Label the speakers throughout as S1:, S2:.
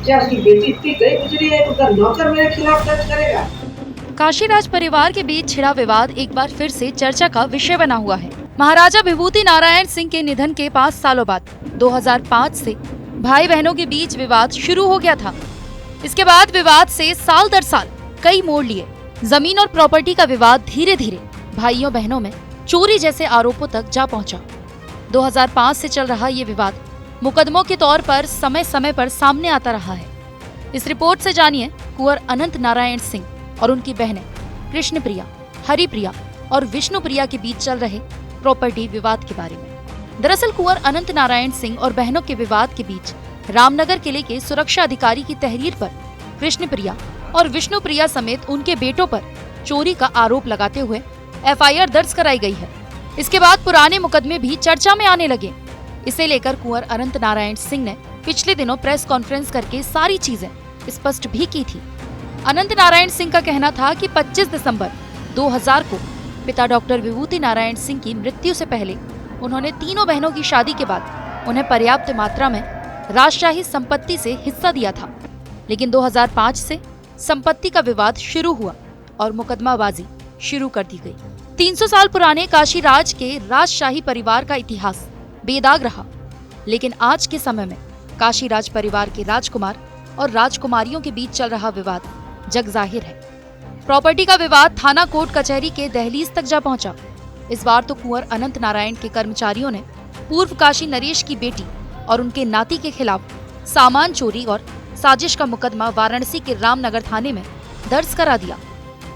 S1: क्या उसकी बेटी इतनी गई गुजरी है, उधर नौकर मेरे खिलाफ दर्ज करेगा?
S2: काशीराज परिवार के बीच छिड़ा विवाद एक बार फिर से चर्चा का विषय बना हुआ है। महाराजा विभूति नारायण सिंह के निधन के 5 सालों बाद 2005 से भाई बहनों के बीच विवाद शुरू हो गया था। इसके बाद विवाद से साल दर साल कई मोड़ लिए। जमीन और प्रॉपर्टी का विवाद धीरे धीरे भाइयों बहनों में चोरी जैसे आरोपों तक जा पहुंचा। 2005 से चल रहा ये विवाद मुकदमों के तौर पर समय समय पर सामने आता रहा है। इस रिपोर्ट से जानिए कुंवर अनंत नारायण सिंह और उनकी बहनें कृष्णप्रिया, हरिप्रिया और विष्णुप्रिया के बीच चल रहे प्रॉपर्टी विवाद के बारे में। दरअसल कुंवर अनंत नारायण सिंह और बहनों के विवाद के बीच रामनगर किले के सुरक्षा अधिकारी की तहरीर पर कृष्णप्रिया और विष्णुप्रिया समेत उनके बेटों पर चोरी का आरोप लगाते हुए एफआईआर दर्ज कराई गई है। इसके बाद पुराने मुकदमे भी चर्चा में आने लगे। इसे लेकर कुंवर अनंत नारायण सिंह ने पिछले दिनों प्रेस कॉन्फ्रेंस करके सारी चीजें स्पष्ट भी की थी। अनंत नारायण सिंह का कहना था कि 25 दिसंबर 2000 को पिता डॉक्टर विभूति नारायण सिंह की मृत्यु से पहले उन्होंने तीनों बहनों की शादी के बाद उन्हें पर्याप्त मात्रा में राजशाही संपत्ति से हिस्सा दिया था। लेकिन 2005 से संपत्ति का विवाद शुरू हुआ और मुकदमाबाजी शुरू कर दी गई। 300 साल पुराने काशीराज के राजशाही परिवार का इतिहास बेदाग रहा, लेकिन आज के समय में काशीराज परिवार के राजकुमार और राजकुमारियों के बीच चल रहा विवाद जग जाहिर है। प्रॉपर्टी का विवाद थाना कोर्ट कचहरी के दहलीज तक जा पहुंचा। इस बार तो कुंवर अनंत नारायण के कर्मचारियों ने पूर्व काशी नरेश की बेटी और उनके नाती के खिलाफ सामान चोरी और साजिश का मुकदमा वाराणसी के रामनगर थाने में दर्ज करा दिया।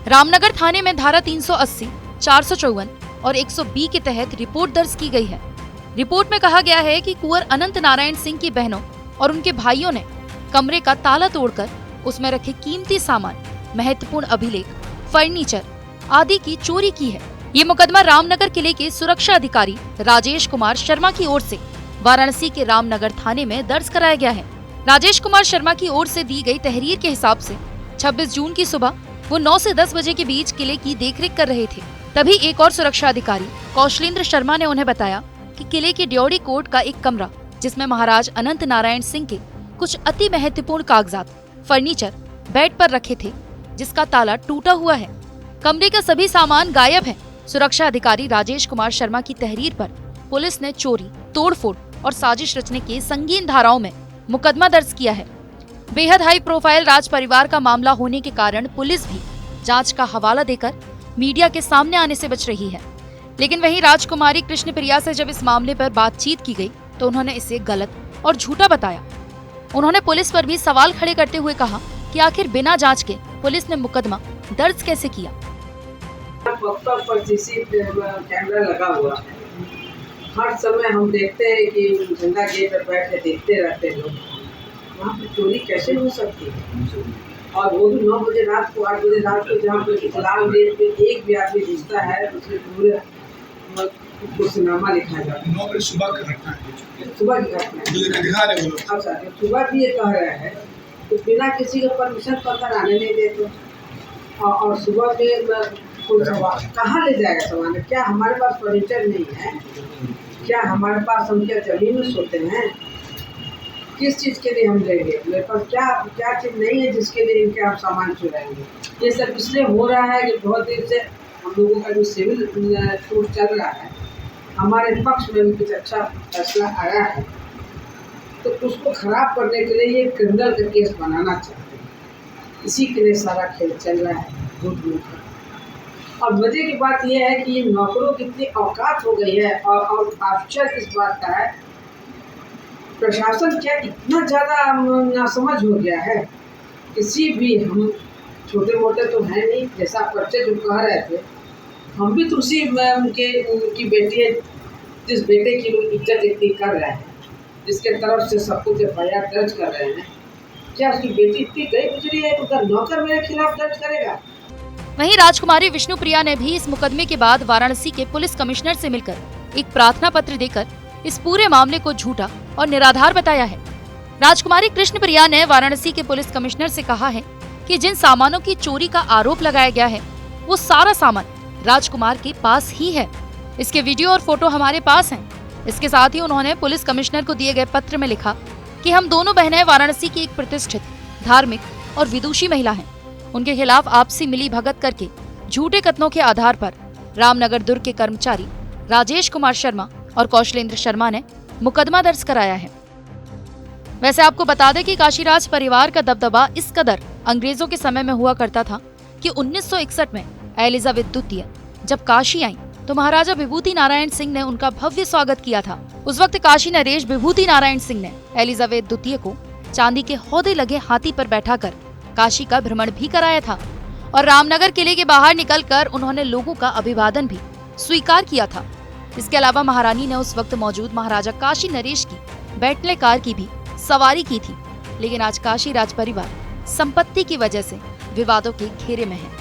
S2: रामनगर थाने में धारा 380, 454 और 120 के तहत रिपोर्ट दर्ज की गई है। रिपोर्ट में कहा गया है कि कुंवर अनंत नारायण सिंह की बहनों और उनके भाइयों ने कमरे का ताला तोड़कर उसमें रखे कीमती सामान, महत्वपूर्ण अभिलेख, फर्नीचर आदि की चोरी की है। ये मुकदमा रामनगर किले के सुरक्षा अधिकारी राजेश कुमार शर्मा की ओर से वाराणसी के रामनगर थाने में दर्ज कराया गया है। राजेश कुमार शर्मा की ओर से दी गई तहरीर के हिसाब से 26 जून की सुबह वो 9 से 10 बजे के बीच किले की देखरेख कर रहे थे। तभी एक और सुरक्षा अधिकारी कौशलेंद्र शर्मा ने उन्हें बताया कि किले के ड्योढ़ी कोर्ट का एक कमरा, जिसमें महाराज अनंत नारायण सिंह के कुछ अति महत्वपूर्ण कागजात, फर्नीचर बेड पर रखे थे, जिसका ताला टूटा हुआ है। कमरे का सभी सामान गायब है। सुरक्षा अधिकारी राजेश कुमार शर्मा की तहरीर पर पुलिस ने चोरी, तोड़फोड़ और साजिश रचने के संगीन धाराओं में मुकदमा दर्ज किया है। बेहद हाई प्रोफाइल राज परिवार का मामला होने के कारण पुलिस भी जांच का हवाला देकर मीडिया के सामने आने से बच रही है। लेकिन वहीं राजकुमारी कृष्णप्रिया से जब इस मामले पर बातचीत की गई तो उन्होंने इसे गलत और झूठा बताया। उन्होंने पुलिस पर भी सवाल खड़े करते हुए कहा कि आखिर बिना जांच के पुलिस ने मुकदमा दर्ज कैसे किया।
S1: कैमरा लगा हुआ है, हर समय हम देखते हैं कि झंडा गेट पर बैठ के देखते रहते हैं लोग, वहाँ पे चोरी कैसे हो सकती है? और वो भी 9 बजे रात को, 8 बजे रात को, जहाँ पे लाल गेट पे एक भी आदमी घुसता है उसके पूरे कुर्सीनामा लिखा जाता है।
S3: 9 बजे सुबह का घटना है,
S1: सुबह की घटना है।
S3: दिखा रहे हो।
S1: अच्छा, सुबह भी ये कह रहे हैं तो बिना किसी का परमिशन तो अंदर आने नहीं देते। और सुबह के कोई सामान कहाँ ले जाएगा? सामान क्या हमारे पास फर्नीचर नहीं है? क्या हमारे पास, हम क्या जमीन में सोते हैं? किस चीज़ के लिए हम लेंगे? मेरे पास क्या चीज़ नहीं है जिसके लिए इनके आप सामान चुराएंगे? ये सब इसलिए हो रहा है कि बहुत देर से हम लोगों का जो सिविल सूट चल रहा है, हमारे पक्ष में भी कुछ अच्छा फैसला आया है, तो उसको खराब करने के लिए ये क्रिमिनल का केस बनाना चाहते हैं। इसी के लिए सारा खेल चल रहा है, झूठ मूठ का। और मजे की बात यह है कि ये नौकरों की इतनी औकात हो गई है। और आश्चर्य इस बात का है, प्रशासन क्या इतना ज़्यादा नासमझ हो गया है? किसी भी, हम छोटे मोटे तो हैं नहीं, जैसा बच्चे जो कह रहे थे, हम भी तो उसी उनकी बेटी है जिस बेटे की लोग इज्जत इतनी कर रहे हैं, जिसके तरफ से सब कुछ एफआईआर दर्ज कर रहे हैं। क्या उसकी बेटी इतनी गई गुजरी है, उधर नौकर मेरे खिलाफ दर्ज करेगा?
S2: वहीं राजकुमारी विष्णुप्रिया ने भी इस मुकदमे के बाद वाराणसी के पुलिस कमिश्नर से मिलकर एक प्रार्थना पत्र देकर इस पूरे मामले को झूठा और निराधार बताया है। राजकुमारी कृष्णप्रिया ने वाराणसी के पुलिस कमिश्नर से कहा है कि जिन सामानों की चोरी का आरोप लगाया गया है, वो सारा सामान राजकुमार के पास ही है। इसके वीडियो और फोटो हमारे पास हैं। इसके साथ ही उन्होंने पुलिस कमिश्नर को दिए गए पत्र में लिखा कि हम दोनों बहनें वाराणसी की एक प्रतिष्ठित, धार्मिक और विदुषी महिला हैं। उनके खिलाफ आपसी मिली भगत करके झूठे कथनों के आधार पर रामनगर दुर्ग के कर्मचारी राजेश कुमार शर्मा और कौशलेंद्र शर्मा ने मुकदमा दर्ज कराया है। वैसे आपको बता दें कि काशीराज परिवार का दबदबा इस कदर अंग्रेजों के समय में हुआ करता था कि 1961 में एलिजाबेथ द्वितीय जब काशी आई तो महाराजा विभूति नारायण सिंह ने उनका भव्य स्वागत किया था। उस वक्त काशी नरेश विभूति नारायण सिंह ने एलिजाबेथ द्वितीय को चांदी के हौदे लगे हाथी पर बैठाकर काशी का भ्रमण भी कराया था और रामनगर किले के बाहर निकलकर उन्होंने लोगों का अभिवादन भी स्वीकार किया था। इसके अलावा महारानी ने उस वक्त मौजूद महाराजा काशी नरेश की बेंटले कार की भी सवारी की थी। लेकिन आज काशीराज परिवार संपत्ति की वजह से विवादों के घेरे में है।